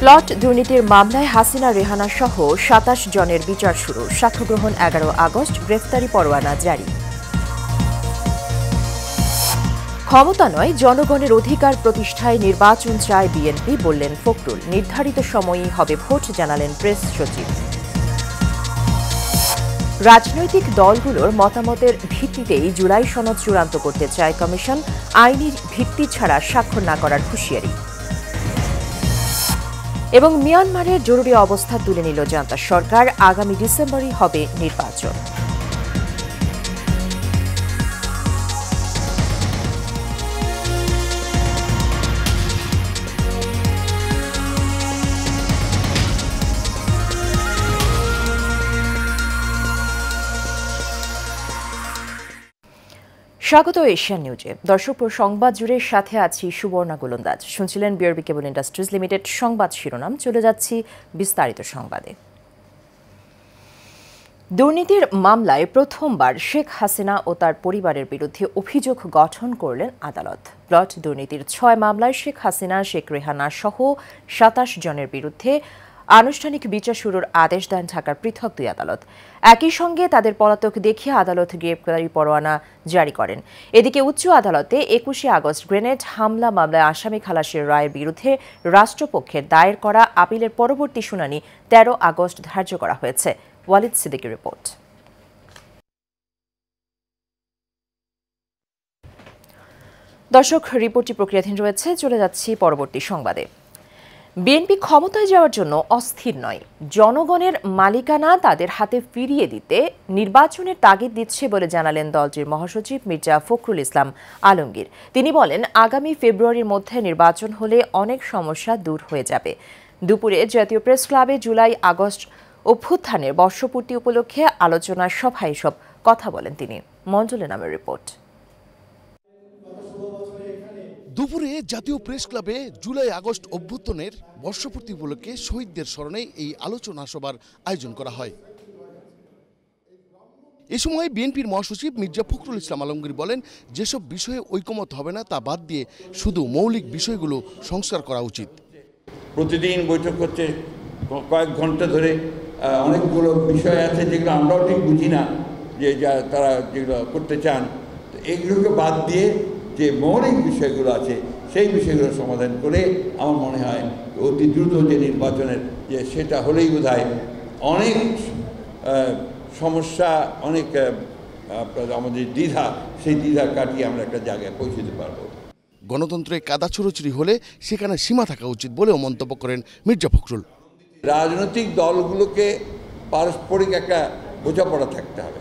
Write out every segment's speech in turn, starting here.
Plot দুর্নীতির মামলায় হাসিনা রেহানা সহ ২৭ জনের বিচার শুরু। সাক্ষ্য গ্রহণ ১১ আগস্ট, গ্রেফতারি পরোয়ানা জারি। ক্ষমতা নয়, জনগণের অধিকার প্রতিষ্ঠায় নির্বাচন চায় বিএনপি, বললেন ফখরুল। নির্ধারিত সময়েই হবে ভোট, জানালেন প্রেস সচিব। রাজনৈতিক দলগুলোর মতামতের ভিত্তিতেই জুলাই সনদ চূড়ান্ত করতে চায় কমিশন। আইনি ভিত্তি ছাড়া স্বাক্ষর না করার হুঁশিয়ারি। এবং মিয়ানমারের জরুরি অবস্থা তুলে নিল জান্তা সরকার। আগামী ডিসেম্বরেই হবে নির্বাচন। স্বাগত এশিয়ান নিউজে। দর্শক, সংবাদ জুড়ে সাথে আছি সুবর্ণা গোলন্দাজ। শুনছিলেন বিআরবি কেবল ইন্ডাস্ট্রিজ লিমিটেড সংবাদ শিরোনাম। চলে যাচ্ছি বিস্তারিত সংবাদে। দুর্নীতির মামলায় প্রথমবার শেখ হাসিনা ও তার পরিবারের বিরুদ্ধে অভিযোগ গঠন করলেন আদালত। প্লট দুর্নীতির ৬ মামলায় শেখ হাসিনা, শেখ রেহানা সহ ২৭ জনের বিরুদ্ধে আনুষ্ঠানিক বিচার শুরুর আদেশ দেন ঢাকার পৃথক ২ আদালত। একই সঙ্গে তাদের পলাতক দেখিয়ে আদালত গ্রেপ্তারি পরোয়ানা জারি করেন। এদিকে উচ্চ আদালতে ২১ আগস্ট গ্রেনেড হামলা মামলায় আসামি খালাসের রায়ের বিরুদ্ধে রাষ্ট্রপক্ষের দায়ের করা আপিলের পরবর্তী শুনানি ১৩ আগস্ট ধার্য করা হয়েছে। ওয়ালিদ সিদ্দিকীর রিপোর্ট। দর্শক, রিপোর্টটি প্রক্রিয়াধীন রয়েছে। চলে যাচ্ছি পরবর্তী সংবাদে। বিএনপি ক্ষমতায় যাওয়ার জন্য অস্থির নয়, জনগণের মালিকানা তাদের হাতে ফিরিয়ে দিতে নির্বাচনের তাগিদ দিচ্ছে বলে জানালেন দলটির মহাসচিব মির্জা ফখরুল ইসলাম আলমগীর। তিনি বলেন, আগামী ফেব্রুয়ারির মধ্যে নির্বাচন হলে অনেক সমস্যা দূর হয়ে যাবে। দুপুরে জাতীয় প্রেস ক্লাবে জুলাই আগস্ট অভ্যুত্থানের বর্ষপূর্তি উপলক্ষে আলোচনা সভায় সব কথা বলেন তিনি। মঞ্জুলে নামের রিপোর্ট। দুপুরে জাতীয় প্রেস ক্লাবে জুলাই আগস্ট অভ্যুত্থানের বর্ষপূর্তি উপলক্ষে শহীদদের স্মরণে এই আলোচনা সভার আয়োজন করা হয়। এ সময় বিএনপির মহাসচিব মির্জা ফখরুল ইসলাম আলমগীর বলেন, যেসব বিষয়ে ঐকমত হবে না তা বাদ দিয়ে শুধু মৌলিক বিষয়গুলো সংস্কার করা উচিত। প্রতিদিন বৈঠক করতে কয়েক ঘন্টা ধরে অনেকগুলো বিষয় আছে যেগুলো আমরাও ঠিক বুঝি না, যে তারা যেগুলো করতে চান, এইগুলোকে বাদ দিয়ে যে মৌলিক বিষয়গুলো আছে সেই বিষয়গুলো সমাধান করে আমার মনে হয় অতি দ্রুত যে নির্বাচনের যে সেটা হলেই বোধহয় অনেক সমস্যা, অনেক আমাদের দ্বিধা, সেই দ্বিধা কাটিয়ে আমরা একটা জায়গায় পৌঁছতে পারবো। গণতন্ত্রে কাদা ছুড়োছুড়ি হলে সেখানে সীমা থাকা উচিত বলেও মন্তব্য করেন মির্জা ফখরুল। রাজনৈতিক দলগুলোকে পারস্পরিক একটা বোঝাপড়া থাকতে হবে।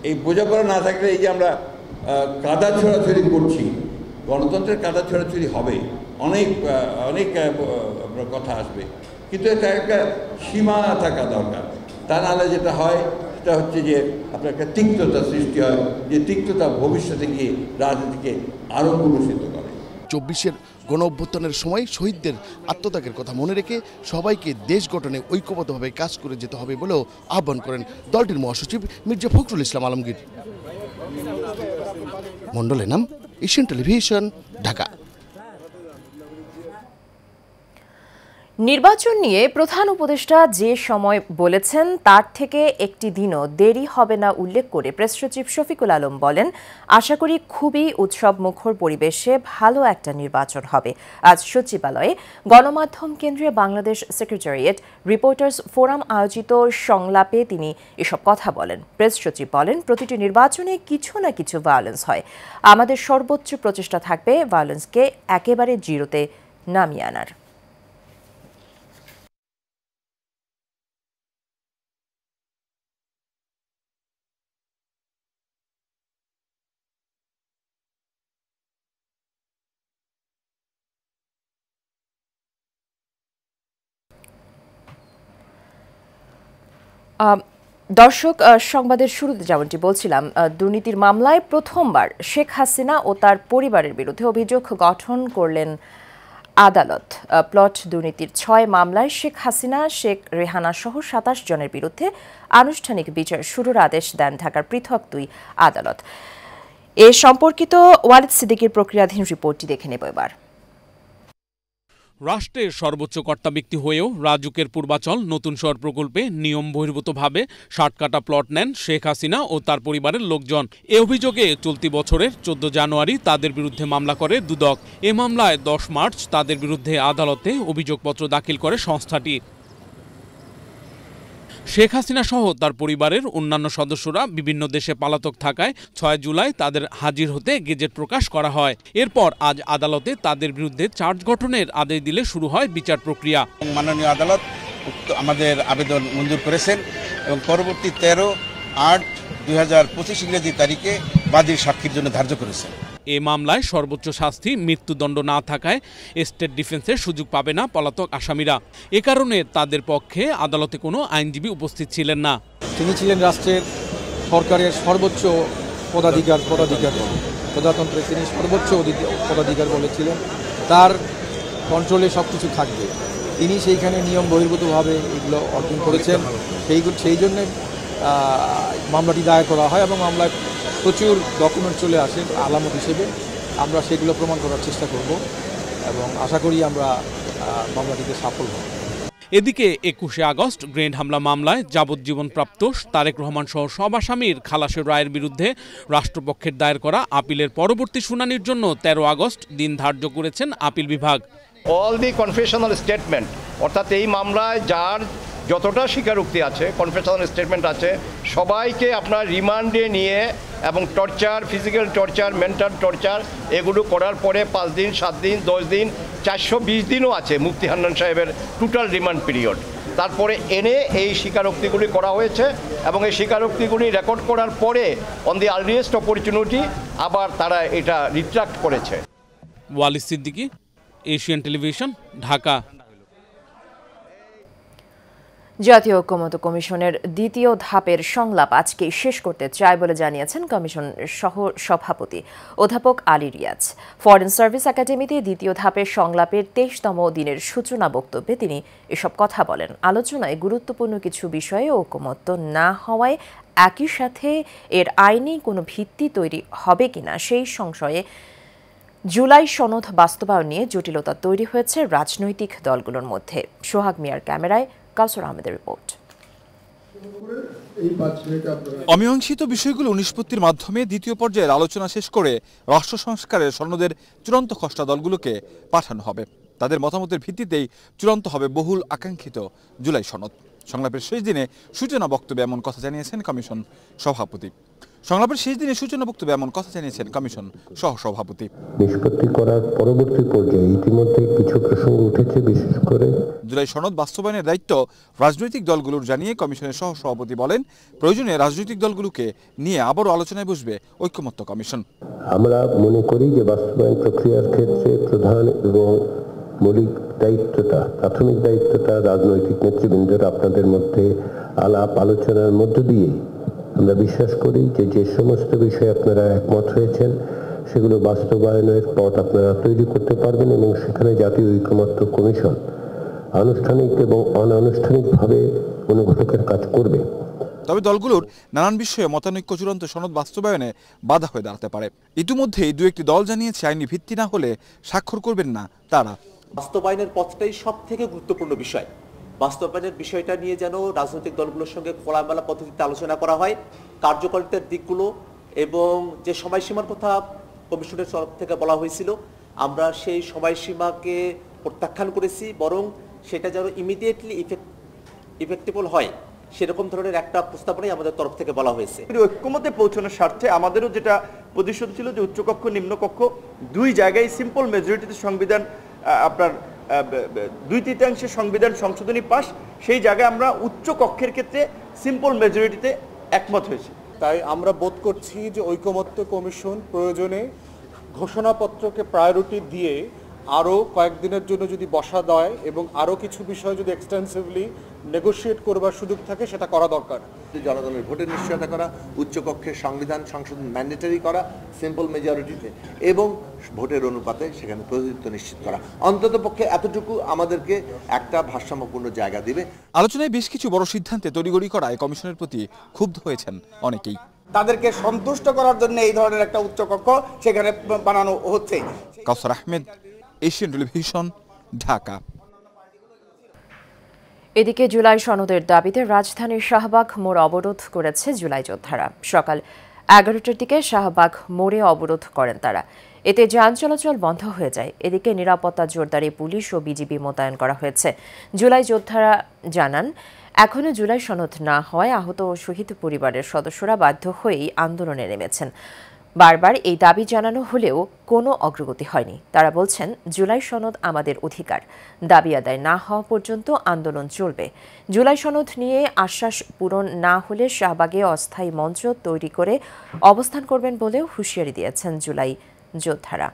এই বোঝাপড়া না থাকলে এই যে আমরা কাদা ছোড়াছুড়ি করছি, গণতন্ত্রের কাদা ছোড়াছুড়ি হবে, অনেক অনেক কথা আসবে, কিন্তু এটা একটা সীমা থাকা দরকার। তা নাহলে যেটা হয় সেটা হচ্ছে যে আপনার একটা তিক্ততা সৃষ্টি হয়, যে তিক্ততা ভবিষ্যতে গিয়ে রাজনীতিকে আরও কলুষিত করে। ২৪-এর গণ অভ্যুত্থানের সময় শহীদদের আত্মত্যাগের কথা মনে রেখে সবাইকে দেশ গঠনে ঐক্যবদ্ধভাবে কাজ করে যেতে হবে বলেও আহ্বান করেন দলটির মহাসচিব মির্জা ফখরুল ইসলাম আলমগীর। Mondal Enam, Asian Television, Dhaka. নির্বাচন নিয়ে প্রধান উপদেষ্টা যে সময় বলেছেন তার থেকে একটি দিনও দেরি হবে না উল্লেখ করে প্রেস সচিব শফিকুল আলম বলেন, আশা করি খুবই উৎসব মুখর পরিবেশে ভালো একটা নির্বাচন হবে। আজ সচিবালয়ে গণমাধ্যম কেন্দ্রে বাংলাদেশ সেক্রেটারিয়েট রিপোর্টার্স ফোরাম আয়োজিত সংলাপে তিনি এসব কথা বলেন। প্রেস সচিব বলেন, প্রতিটি নির্বাচনে কিছু না কিছু ভায়োলেন্স হয়, আমাদের সর্বোচ্চ প্রচেষ্টা থাকবে ভায়োলেন্সকে একেবারে জিরোতে নামিয়ে আনার। দর্শক, সংবাদের শুরুতে যেমনটি বলছিলাম, দুর্নীতির মামলায় প্রথমবার শেখ হাসিনা ও তার পরিবারের বিরুদ্ধে অভিযোগ গঠন করলেন আদালত। প্লট দুর্নীতির ৬ মামলায় শেখ হাসিনা, শেখ রেহানা সহ ২৭ জনের বিরুদ্ধে আনুষ্ঠানিক বিচার শুরুর আদেশ দেন ঢাকার পৃথক ২ আদালত। এ সম্পর্কিত ওয়ালিদ সিদ্দিকীর প্রক্রিয়াধীন রিপোর্টটি দেখে নেব এবার। রাষ্ট্রের সর্বোচ্চ কর্তা ব্যক্তি হয়েও রাজুকের পূর্বাচল নতুন শহর প্রকল্পে নিয়ম বহির্ভূতভাবে ৬০ কাঠা প্লট নেন শেখ হাসিনা ও তার পরিবারের লোকজন। এ অভিযোগে চলতি বছরের ১৪ জানুয়ারি তাদের বিরুদ্ধে মামলা করে দুদক। এ মামলায় ১০ মার্চ তাদের বিরুদ্ধে আদালতে অভিযোগপত্র দাখিল করে সংস্থাটি। শেখ হাসিনা সহ তার পরিবারের অন্যান্য সদস্যরা বিভিন্ন দেশে পলাতক থাকায় ৬ জুলাই তাদের হাজির হতে গেজেট প্রকাশ করা হয়। এরপর আজ আদালতে তাদের বিরুদ্ধে চার্জ গঠনের আদেশ দিলে শুরু হয় বিচার প্রক্রিয়া। মাননীয় আদালত আমাদের আবেদন মঞ্জুর করেছেন এবং পরবর্তী 13/8/2025 ইংরেজি তারিখে বাদীর সাক্ষীর জন্য ধার্য করেছেন। এ মামলায় সর্বোচ্চ শাস্তি মৃত্যুদণ্ড না থাকায় স্টেট ডিফেন্সের সুযোগ পাবে না পলাতক আসামিরা। এ কারণে তাদের পক্ষে আদালতে কোনো আইনজীবী উপস্থিত ছিলেন না। তিনি ছিলেন রাষ্ট্রের সরকারের সর্বোচ্চ পদাধিকার প্রজাতন্ত্রে তিনি সর্বোচ্চ পদাধিকার বলেছিলেন, তার কন্ট্রোলে সব কিছু থাকবে। তিনি সেইখানে নিয়ম বহির্ভূতভাবে এগুলো অর্জন করেছেন, সেই জন্যে মামলাটি দায়ের করা হয় এবং মামলায় প্রচুর ডকুমেন্ট চলে আসে আলামত হিসেবে। আমরা সেগুলো প্রমাণ করার চেষ্টা করব এবং আশা করি আমরা মামলাটিতে সফল হব। এদিকে ২১শে আগস্ট গ্রেনেড হামলা মামলায় যাবজ্জীবনপ্রাপ্ত তারেক রহমান সহ সব আসামির খালাসের রায়ের বিরুদ্ধে রাষ্ট্রপক্ষের দায়ের করা আপিলের পরবর্তী শুনানির জন্য ১৩ আগস্ট দিন ধার্য করেছেন আপিল বিভাগ। অল দি কনফেশনাল স্টেটমেন্ট, অর্থাৎ এই মামলায় যার যতটা স্বীকারোক্তি আছে, কনফেশনাল স্টেটমেন্ট আছে, সবাইকে আপনার রিমান্ডে নিয়ে এবং torture, physical torture, mental torture এগুলো করার পরে 5 দিন, 7 দিন, 10 দিন, 420 দিনও আছে মুফতি হান্নান সাহেবের টোটাল রিমান্ড পিরিয়ড। তারপরে এনে এই স্বীকারোক্তিগুলি করা হয়েছে এবং এই স্বীকারোক্তিগুলি রেকর্ড করার পরে অন দি আর্লিয়েস্ট অপরচুনিটি আবার তারা এটা রিট্রাক্ট করেছে। Walid Siddiqui, Asian Television, Dhaka. জাতীয় ঐকমত্য কমিশনের দ্বিতীয় ধাপের সংলাপ আজকে শেষ করতে চায় বলে জানিয়েছেন কমিশন সহ সভাপতি অধ্যাপক আলী রিয়াজ। ফরেন সার্ভিস একাডেমিতে দ্বিতীয় ধাপের সংলাপের 23তম দিনের সূচনা বক্তব্যে তিনি এসব কথা বলেন। আলোচনায় গুরুত্বপূর্ণ কিছু বিষয়ে ঐকমত্য না হওয়ায় একই সাথে এর আইনি কোনো ভিত্তি তৈরি হবে কিনা সেই সংশয়ে জুলাই সনদ বাস্তবায়ন নিয়ে জটিলতা তৈরি হয়েছে রাজনৈতিক দলগুলোর মধ্যে। সোহাগ মিয়ার ক্যামেরায় কাউসার আহমেদের রিপোর্ট। অমীমাংসিত বিষয়গুলো নিষ্পত্তির মাধ্যমে দ্বিতীয় পর্যায়ের আলোচনা শেষ করে রাষ্ট্র সংস্কারের সনদের চূড়ান্ত খসড়া দলগুলোকে পাঠানো হবে। তাদের মতামতের ভিত্তিতেই চূড়ান্ত হবে বহুল আকাঙ্ক্ষিত জুলাই সনদ। সংলাপের শেষ দিনে সূচনা বক্তব্যে এমন কথা জানিয়েছেন কমিশন সভাপতি। নিষ্পত্তি করার পরবর্তী পর্যায়ে ইতিমধ্যে কিছু প্রসঙ্গ উঠেছে, বিশেষ করে জুলাই সনদ বাস্তবায়নের দায়িত্ব রাজনৈতিক দলগুলোর জানিয়ে কমিশনের সহসভাপতি বলেন, প্রয়োজনে রাজনৈতিক দলগুলোকে নিয়ে আবারও আলোচনায় বসবে ঐকমত্য কমিশন। আমরা মনে করি যে বাস্তবায়ন প্রক্রিয়ার ক্ষেত্রে প্রধান এবং মৌলিক দায়িত্বটা, প্রাথমিক দায়িত্বটা রাজনৈতিক নেতৃবৃন্দের আপনাদের মধ্যে আলাপ আলোচনার মধ্য দিয়ে আমরা বিশ্বাস করি যে সমস্ত বিষয়ে আপনারা একমত হয়েছেন সেগুলো বাস্তবায়নের পথ আপনারা তৈরি করতে পারবেন এবং সেখানে জাতীয় ঐকমত্য কমিশন আনুষ্ঠানিক এবং অনানুষ্ঠানিকভাবে অনুঘটকের কাজ করবে। তবে দলগুলোর নানান বিষয়ে মতানৈক্য চূড়ান্ত সনদ বাস্তবায়নে বাধা হয়ে দাঁড়াতে পারে। ইতিমধ্যেই দু একটি দল জানিয়েছে আইনি ভিত্তি না হলে স্বাক্ষর করবেন না তারা। বাস্তবায়নের পথটাই সব থেকে গুরুত্বপূর্ণ বিষয়। বাস্তবায়নের বিষয়টা নিয়ে যেন রাজনৈতিক দলগুলোর সঙ্গে খোলামেলা পদ্ধতিতে আলোচনা করা হয়, কার্যকারিতার দিকগুলো এবং যে সময়সীমার কথা কমিশনের তরফ থেকে বলা হয়েছিল আমরা সেই সময়সীমাকে প্রত্যাখ্যান করেছি, বরং সেটা যেন ইমিডিয়েটলি ইফেক্টেবল হয় সেরকম ধরনের একটা প্রস্তাবনাই আমাদের তরফ থেকে বলা হয়েছে। ঐক্যমতে পৌঁছানোর স্বার্থে আমাদেরও যেটা পজিশন ছিল যে উচ্চকক্ষ নিম্নকক্ষ দুই জায়গায় সিম্পল মেজরিটিতে সংবিধান আপনার 2/3 সংবিধান সংশোধনী পাস, সেই জায়গায় আমরা উচ্চ কক্ষের ক্ষেত্রে সিম্পল মেজরিটিতে একমত হয়েছে। তাই আমরা বোধ করছি যে ঐকমত্য কমিশন প্রয়োজনে ঘোষণাপত্রকে প্রায়োরিটি দিয়ে আরও কয়েকদিনের জন্য যদি বসা দেয় এবং আরও কিছু বিষয় যদি এক্সটেন্সিভলি নেগোশিয়েট করবার সুযোগ থাকে সেটা করা দরকার। জনগণের ভোটের নিশ্চয়তা করা, উচ্চকক্ষের সংবিধান সংশোধন ম্যান্ডেটরি করা সিম্পল মেজরিটিতে এবং ভোটের অনুপাতে সেখানে প্রতিনিধিত্ব নিশ্চিত করা, অন্তত পক্ষে এতটুকু আমাদেরকে একটা ভারসাম্যপূর্ণ জায়গা দিবে। আলোচনায় বেশ কিছু বড় সিদ্ধান্তে তড়িঘড়ি করায় কমিশনের প্রতি ক্ষুব্ধ হয়েছেন অনেকেই। তাদেরকে সন্তুষ্ট করার জন্য এই ধরনের একটা উচ্চকক্ষ সেখানে বানানো হচ্ছে। কাউসার আহমেদ, এশিয়ান টেলিভিশন, ঢাকা। এদিকে জুলাই সনদের দাবিতে রাজধানীর শাহবাগ মোড় অবরোধ করেছে জুলাই যোদ্ধারা। সকাল 11টার দিকে শাহবাগ মোড়ে অবরোধ করেন তারা। এতে যান চলাচল বন্ধ হয়ে যায়। এদিকে নিরাপত্তা জোরদারে পুলিশ ও বিজিবি মোতায়েন করা হয়েছে। জুলাই যোদ্ধারা জানান, এখনো জুলাই সনদ না হওয়ায় আহত ও শহীদ পরিবারের সদস্যরা বাধ্য হয়েই আন্দোলনে নেমেছেন। বারবার এই দাবি জানানো হলেও কোনো অগ্রগতি হয়নি। তারা বলছেন, জুলাই সনদ আমাদের অধিকার, দাবি আদায় না হওয়া পর্যন্ত আন্দোলন চলবে। জুলাই সনদ নিয়ে আশ্বাস পূরণ না হলে শাহবাগে অস্থায়ী মঞ্চ তৈরি করে অবস্থান করবেন বলেও হুঁশিয়ারি দিয়েছেন জুলাই যোদ্ধারা।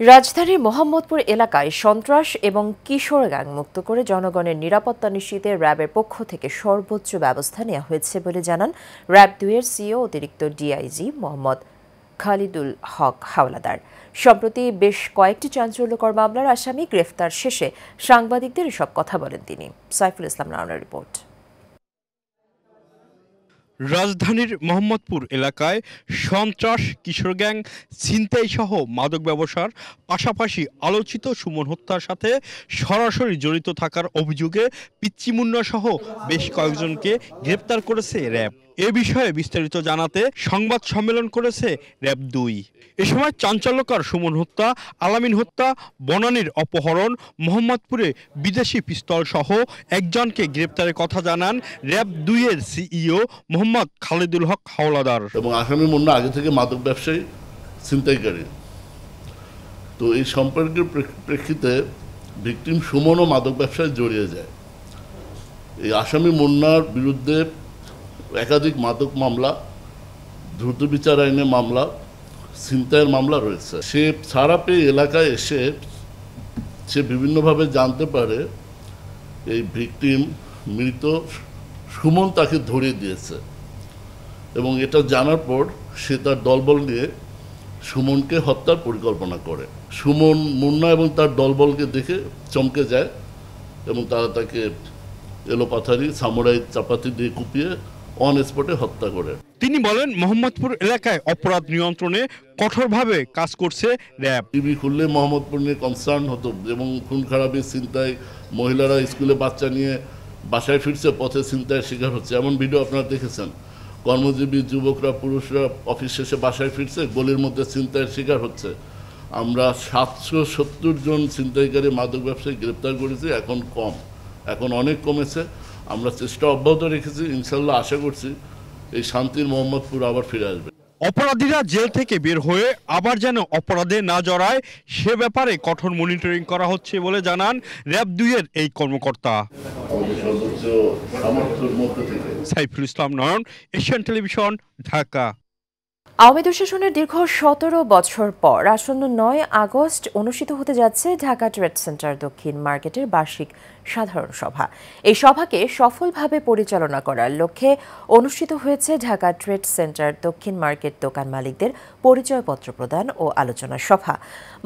রাজধানীর মোহাম্মদপুর এলাকায় সন্ত্রাস এবং কিশোর গ্যাং মুক্ত করে জনগণের নিরাপত্তা নিশ্চিতে র্যাবের পক্ষ থেকে সর্বোচ্চ ব্যবস্থা নেওয়া হয়েছে বলে জানান র্যাব 2-এর সিও অতিরিক্ত ডিআইজি মোহাম্মদ খালিদুল হক হাওলাদার। সম্প্রতি বেশ কয়েকটি চাঞ্চল্যকর মামলার আসামি গ্রেফতার শেষে সাংবাদিকদের এসব কথা বলেন তিনি। সাইফুল ইসলাম রানার রিপোর্ট। রাজধানীর মোহাম্মদপুর এলাকায় সন্ত্রাস, কিশোর গ্যাং, ছিনতাই সহ মাদক ব্যবসার পাশাপাশি আলোচিত সুমন হত্যার সাথে সরাসরি জড়িত থাকার অভিযোগে পিচ্চি মুন্না সহ বেশ কয়েকজনকে গ্রেপ্তার করেছে র্যাব। এ বিষয়ে বিস্তারিত জানাতে সংবাদ সম্মেলন করেছে র্যাব 2। এ সময় চাঞ্চল্যকর সুমন হত্যা, আলামিন হত্যা, বনানীর অপহরণ, মোহাম্মদপুরে বিদেশি পিস্তল সহ একজনকে গ্রেপ্তারের কথা জানান র্যাব 2-এর সিইও মোহাম্মদ খালিদুল হক হাওলাদার। এবং আসামি মুন্না আগে থেকে মাদক ব্যবসায়ী, ছিনতাইকারী। তো এই সম্পর্কের প্রেক্ষিতে ভিকটিম সুমনও মাদক ব্যবসায় জড়িয়ে যায়। এই আসামি মুন্নার বিরুদ্ধে একাধিক মাদক মামলা, দ্রুত বিচার আইনে মামলা, ছিনতাইয়ের মামলা রয়েছে। সে ছাড়া পেয়ে এলাকায় এসে সে বিভিন্নভাবে জানতে পারে এই ভিকটিম মৃত সুমন তাকে ধরিয়ে দিয়েছে, এবং এটা জানার পর সে তার দলবল নিয়ে সুমনকে হত্যার পরিকল্পনা করে। সুমন মুন্না এবং তার দলবলকে দেখে চমকে যায় এবং তারা তাকে এলোপাথারি সামুরাই চাপাতি দিয়ে কুপিয়ে অন স্পটে হত্যা করে। তিনি বলেন, মোহাম্মদপুর এলাকায় অপরাধ নিয়ন্ত্রণে কঠোরভাবে কাজ করছে র্যাব। টিভি খুললে মোহাম্মদপুর নিয়ে কনসার্ন হতো এবং খুন খারাপি, ছিনতাই, মহিলারা স্কুলে বাচ্চা নিয়ে বাসায় ফিরছে, পথে ছিনতাইয়ের শিকার হচ্ছে, এমন ভিডিও আপনারা দেখেছেন। কর্মজীবী যুবকরা, পুরুষরা অফিস শেষে বাসায় ফিরছে, গলির মধ্যে ছিনতাইয়ের শিকার হচ্ছে। আমরা 770 জন ছিনতাইকারী মাদক ব্যবসায়ী গ্রেপ্তার করেছি। এখন অনেক কমেছে। আমরা চেষ্টা অব্যাহত রেখেছি। ইনশাল্লাহ আশা করছি এই শান্তির মোহাম্মদপুর আবার ফিরে আসবে। অপরাধীরা জেল থেকে বের হয়ে আবার যেন অপরাধে না জড়ায় সে ব্যাপারে কঠোর মনিটরিং করা হচ্ছে বলে জানান র্যাব 2-এর এই কর্মকর্তা। সাইফুল ইসলাম নয়ন, এশিয়ান টেলিভিশন, ঢাকা। আওয়ামী দুঃশাসনের দীর্ঘ 17 বছর পর আসন্ন 9 আগস্ট অনুষ্ঠিত হতে যাচ্ছে ঢাকা ট্রেড সেন্টার দক্ষিণ মার্কেটের বার্ষিক সাধারণ সভা। এই সভাকে সফলভাবে পরিচালনা করার লক্ষ্যে অনুষ্ঠিত হয়েছে ঢাকা ট্রেড সেন্টার দক্ষিণ মার্কেট দোকান মালিকদের পরিচয়পত্র প্রদান ও আলোচনা সভা।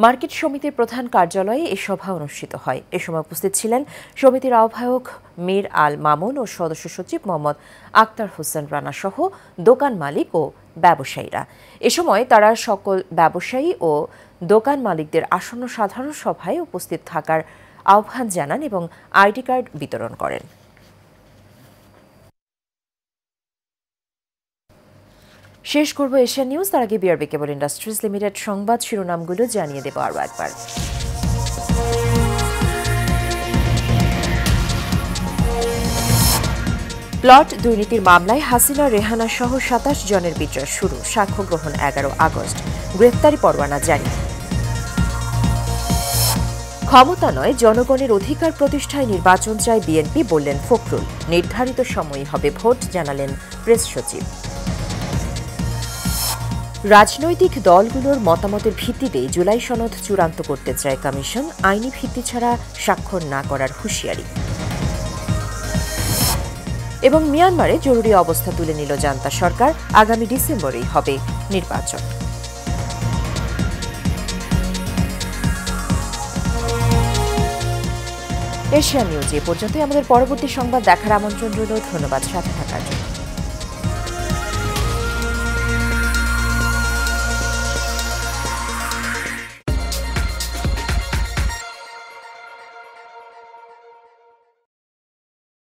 মার্কেট সমিতির প্রধান কার্যালয়ে এই সভা অনুষ্ঠিত হয়। এ সময় উপস্থিত ছিলেন সমিতির আহ্বায়ক মীর আল মামুন ও সদস্য সচিব মোহাম্মদ আক্তার হোসেন রানা সহ দোকান মালিক ও ব্যবসায়ীরা। এ সময় তারা সকল ব্যবসায়ী ও দোকান মালিকদের আসন্ন সাধারণ সভায় উপস্থিত থাকার আহ্বান জানান এবং আইডি কার্ড বিতরণ করেন। শেষ করব এশিয়ান নিউজ। তার আগে বিআরবি কেবল ইন্ডাস্ট্রিজ লিমিটেড সংবাদ শিরোনামগুলো জানিয়ে দেব আরও একবার। প্লট দুর্নীতির মামলায় হাসিনা, রেহানা সহ 27 জনের বিচার শুরু। সাক্ষ্য গ্রহণ 11 আগস্ট। গ্রেফতারি পরোয়ানা জারি। ক্ষমতা নয়, জনগণের অধিকার প্রতিষ্ঠায় নির্বাচন চায় বিএনপি, বললেন ফখরুল। নির্ধারিত সময়ই হবে ভোট, জানালেন প্রেস সচিব। রাজনৈতিক দলগুলোর মতামতের ভিত্তিতে জুলাই সনদ চূড়ান্ত করতে চায় কমিশন। আইনি ভিত্তি ছাড়া স্বাক্ষর না করার হুঁশিয়ারি। এবং মিয়ানমারে জরুরি অবস্থা তুলে নিল জান্তা সরকার। আগামী ডিসেম্বরেই হবে নির্বাচন। এশিয়া নিউজ এ পর্যন্তই। আমাদের পরবর্তী সংবাদ দেখার আমন্ত্রণ রইল। ধন্যবাদ সাথে থাকার জন্য।